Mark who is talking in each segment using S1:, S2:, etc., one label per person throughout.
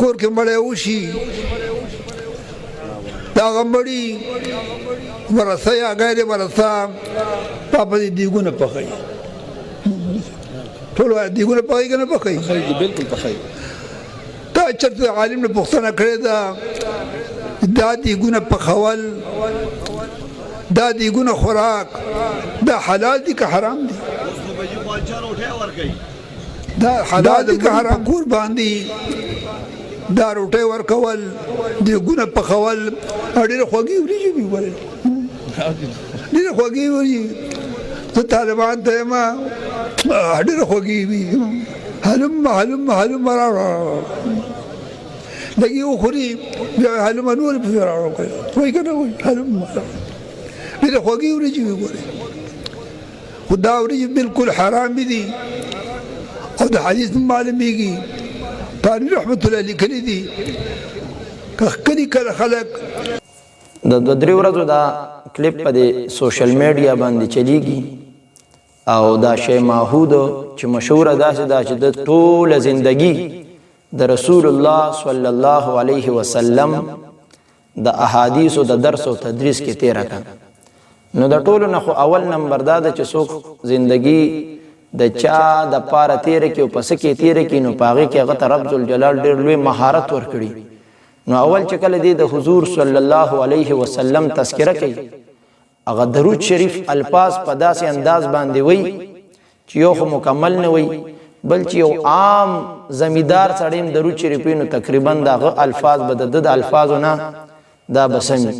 S1: کور کې مړی وشي د هغه مړي ورثه یا غیر ورثه پاپه دې دیګونه پخوي ټول وایي دیګونه پخوي که نه پخوي؟
S2: بالکل پخوي.
S1: تا چېرته عالم نه پوښتنه کړې ده دا دیګونه پخول دا دیګونه خوراک دا حلال دي که حرام دي؟ دا حلال دي که حرام؟ کور باندې دا روټۍ ورکول دیګونه پخول ډېرې خوږې وریجې وي ولې ډېرې خوږې وریجې زه طالبان ته یم ډېرې خوږې وي هلم راوړه لږ یې وخوري بیا هلمه نورې پسې راوړه وایي که نه وایي هلم ډېرې خوږې وریجې وي ګورې خو دا وریجې بالکل حرام دي او د حدیث معلومیږي طالب رحمت الله لیکلي دي که ښکلي کله خلک
S3: د 2-3 ورځو دا کلیپ په د سوشل میډیا باندې چلیږي او دا شی ماحود چې مشهوره داسې ده چې د ټوله زندگی د رسول الله صلی الله علیه وسلم د احادیثو د درس او تدریس کې تیره کړه. نو د ټولو نه خو اول نمبر دا ده چې څوک زندگی د چا د پاره تیره کې او پس کې تیره کې نو په هغې کې هغه ته رب ذوالجلال ډېر لوی مهارت ورکړي. نو اول چې کله دی د حضور صلی الله علیه وسلم تذکره کوي هغه درود شریف الفاظ په داسې انداز باندې وي چې یو خو مکمل نه وي بل چې یو عام زمیدار سړی هم درود شریف وي نو تقریبا د هغه الفاظ به د الفاظو نه دا بسمي.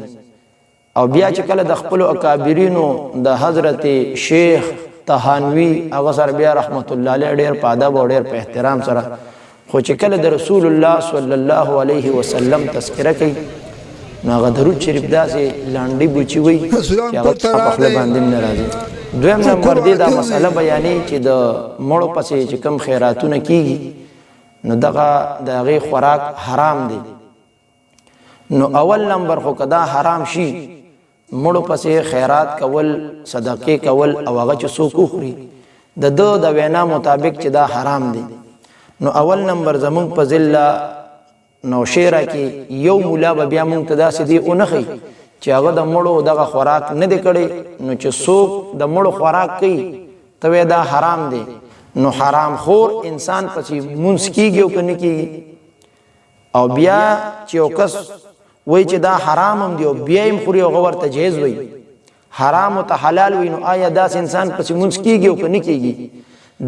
S3: او بیا چې کله د خپلو اکابرینو د حضرت شیخ طحانوي هغه سره بیا رحمت الله علیه ډېر په ادب او ډېر په احترام سره خو چې کله د رسول الله صلی الله علیه وسلم تذکره کوي نو هغه درود شریف داسې لانډې بوچي وي چې هغه په خوله باندې نه راځي. دویم نمبر دی دا مسله بیانې چې د مړو پسې چې کوم خیراتونه کیږي نو دغه د هغې خوراک حرام دی. نو اول نمبر خو که دا حرام شي مړو پسې خیرات کول صدقې کول او هغه چې څوک وخوري د ده د وینا مطابق چې دا حرام دی. نو اول نمبر زمونږ په ضلع نوشیره کې یو مولا به بیا مونږ ته داسې دی ونښي چې هغه د مړو دغه خوراک نه دی کړی نو چې څوک د مړو خوراک کوي ته وایې دا حرام دی. نو حرام خور انسان پسې مونځ کیږي او که نه کیږي. او بیا چې یو کس وایي چې دا حرام هم دی او بیا یې خوري هغه ورته جایز وایي حرام ته حلال وایي نو آیا داسې انسان پسې مونځ کیږي او که نه کیږي؟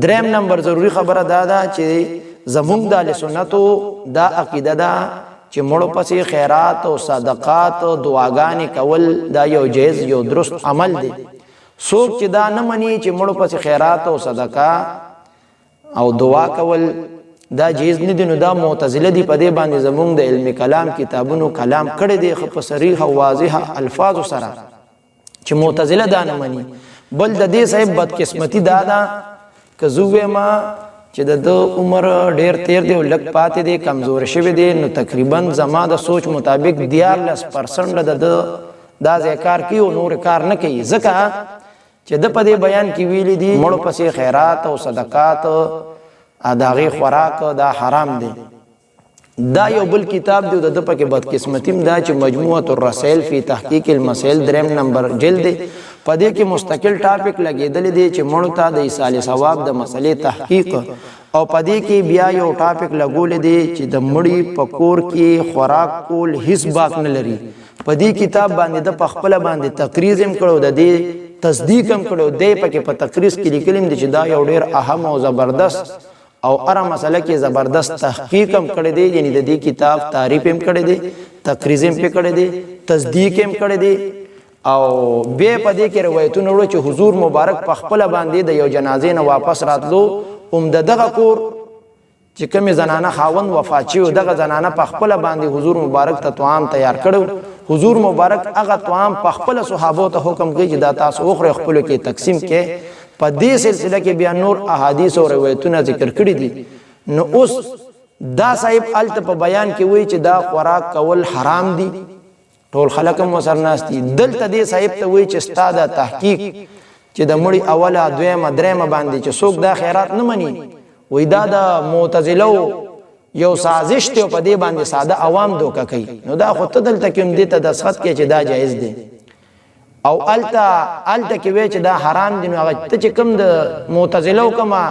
S3: دریم نمبر ضروری خبره دا ده چې زمونږ د اهل سنتو دا عقیده ده چې مړو پسې خیرات او صدقات او دعاګانې کول دا یو جایز یو درست عمل دی. څوک چې دا نه مني چې مړو پسې خیرات او صدقه او دعا کول دا جایز نه دی نو دا معتزله دي په دې باندې زمونږ د علم کلام کتابونو کلام کړی دی په صریح او واضح الفاظو سره چې معتزله دا نه مني. بل د دې صاحب بدقسمتي دا ده که زه ووایم چې د ده عمر ډېر تیر دی او لږ پاتې دی کمزور شوی دی نو تقریبا زما د سوچ مطابق 14% د ده دا ځای کار کوي او نور کار نه کوي ځکه چې ده په دې بیان کې ویلي دي مړو پسې خیرات او صدقات د هغې خوراک دا حرام دی. دا یو بل کتاب دی د ده پکې بدقسمتي هم دا چې مجموعة الرسائل فی تحقیق المسائل 3 نمبر جلد دی په دې کې مستقل ټاپک لګېدلی دی چې مړو ته د ایصال ثواب د مسلې تحقیق او په دې کې بیا یو ټاپک لګولی دی چې د مړي په کور کې خوراک کول هیڅ باک نه لري. په دې کتاب باندې د په خپله باندې تقریض هم کړی د دې تصدیق هم کړی دی پکې په تقریض کې لیکلی دی چې دا یو ډېر اهم او زبردست او هره مسله کې زبردست تحقیق هم کړی دی یعنی د دې کتاب تعریف هم کړی دی تقریض هم پې کړی دی تصدیق هم کړی دی او بیا په دې کې روایتونه وړو چې حضور مبارک په خپله باندې د یو جنازې نه واپس راتلو د دغه کور چې کومې زنانه خاوند وفات شوی دغه زنانه په خپله باندې حضور مبارک ته طعام تیار کړی حضور مبارک هغه طعام په خپله صحابو ته حکم کوي چې دا تاسو وخورئ خپلو کې تقسیم کې. په دې سلسله کې بیا نور احادیث او روایتونه ذکر کړي دي. نو اوس دا صاحب هلته په بیان کې وایي چې دا خوراک کول حرام دي ټول خلک هم ورسره ناست دي. دلته دې صاحب ته وایي چې ستا دا تحقیق چې د مړي اوله دویمه درېمه باندې چې څوک دا خیرات نه مني وایي دا د معتزلو یو سازش ته په دې باندې ساده عوام دوکه کوي نو دا خو ته دلته کوم دې ته د سخت کې چې دا جایز دی او الته کې وی چې دا حرام دي نو هغه ته چې کوم د معتزله کما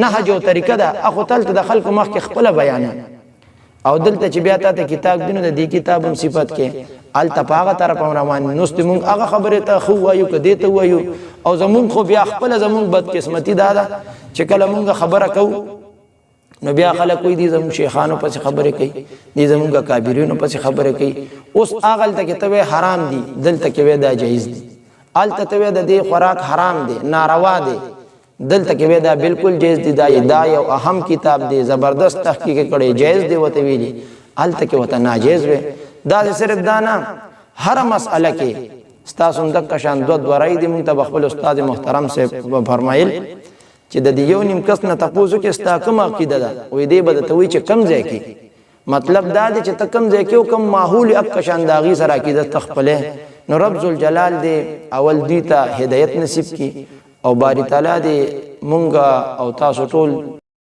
S3: نهج او طریقه ده اخو تلته د خلکو مخ کې خپل بیان او دلته چې بیا ته کتاب دینو د دې کتابم صفت کې الته پاغه طرف روان نو ستمون هغه خبره ته خو وایو کدی ته وایو او زمون خو بیا خپل زمون بد قسمتي دا چې کله مونږ خبره کوو نو بیا خلک کوئی دي زمون شیخانو پس خبره کوي دي زمونږه کابرینو پس خبره کوي اوس اغل ته کتابه حرام دي دلته کې ودا جایز دي الته ته د دې خوراک حرام دي ناروا دي دلته کې ودا بالکل جایز دي دا یو اهم کتاب دی زبردست تحقیق کړي جایز دی وته ویلي الته کې وته ناجایز وي دا صرف دانا هر مسئله کې ستاسو د کشان دوه راي دي مونږ ته خپل استاد محترم سے فرمایل چې د یو نیم کس نه تاسو کې ستا کوم عقیده ده وې دې بد ته وی چې کم ځای کې مطلب دا دی چې ته کم ځای کې او کم ماحول اک کشان داغي سره عقیده تخپله نو رب ذل جلال دې اول دې ته هدایت نصیب کی او باری تعالی دې مونږه او تاسو ټول